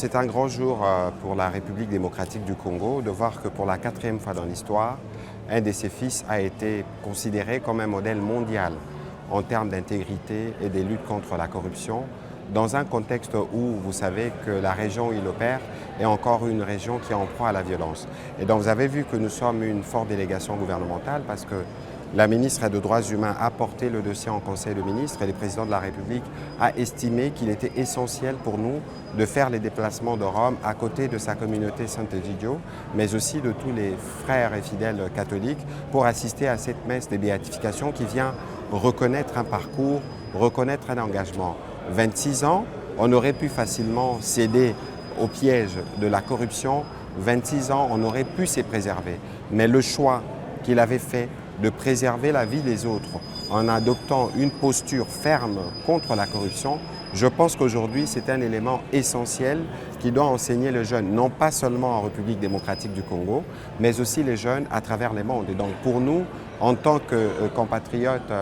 c'est un grand jour pour la République démocratique du Congo de voir que pour la 4e fois dans l'histoire, un de ses fils a été considéré comme un modèle mondial en termes d'intégrité et de lutte contre la corruption, dans un contexte où vous savez que la région où il opère est encore une région qui est en proie à la violence. Et donc vous avez vu que nous sommes une forte délégation gouvernementale parce que la ministre des Droits humains a porté le dossier en Conseil de ministres et le président de la République a estimé qu'il était essentiel pour nous de faire les déplacements de Rome à côté de sa communauté Sant'Egidio, mais aussi de tous les frères et fidèles catholiques pour assister à cette messe de béatification qui vient reconnaître un parcours, reconnaître un engagement. 26 ans, on aurait pu facilement céder au piège de la corruption. 26 ans, on aurait pu s'y préserver. Mais le choix qu'il avait fait de préserver la vie des autres en adoptant une posture ferme contre la corruption, je pense qu'aujourd'hui c'est un élément essentiel qui doit enseigner les jeunes, non pas seulement en République démocratique du Congo, mais aussi les jeunes à travers le monde. Et donc pour nous, en tant que compatriotes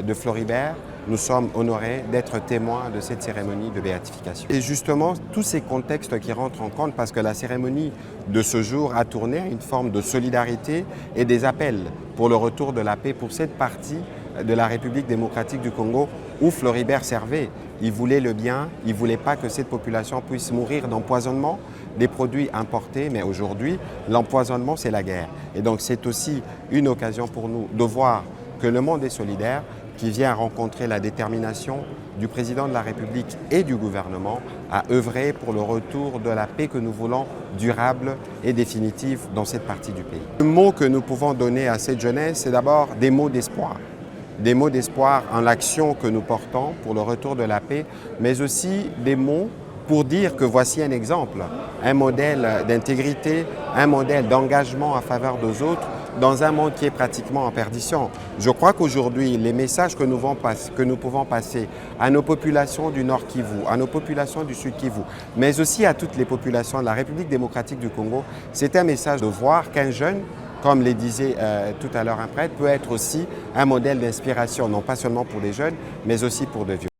de Floribert, nous sommes honorés d'être témoins de cette cérémonie de béatification. Et justement, tous ces contextes qui rentrent en compte parce que la cérémonie de ce jour a tourné à une forme de solidarité et des appels pour le retour de la paix pour cette partie de la République démocratique du Congo où Floribert servait. Il voulait le bien, il ne voulait pas que cette population puisse mourir d'empoisonnement des produits importés, mais aujourd'hui, l'empoisonnement, c'est la guerre. Et donc, c'est aussi une occasion pour nous de voir que le monde est solidaire, qui vient rencontrer la détermination du président de la République et du gouvernement à œuvrer pour le retour de la paix que nous voulons durable et définitive dans cette partie du pays. Le mot que nous pouvons donner à cette jeunesse, c'est d'abord des mots d'espoir. Des mots d'espoir en l'action que nous portons pour le retour de la paix, mais aussi des mots pour dire que voici un exemple, un modèle d'intégrité, un modèle d'engagement en faveur des autres, dans un monde qui est pratiquement en perdition. Je crois qu'aujourd'hui, les messages que nous pouvons passer à nos populations du Nord Kivu, à nos populations du Sud Kivu, mais aussi à toutes les populations de la République démocratique du Congo, c'est un message de voir qu'un jeune, comme le disait tout à l'heure un prêtre, peut être aussi un modèle d'inspiration, non pas seulement pour les jeunes, mais aussi pour de vieux.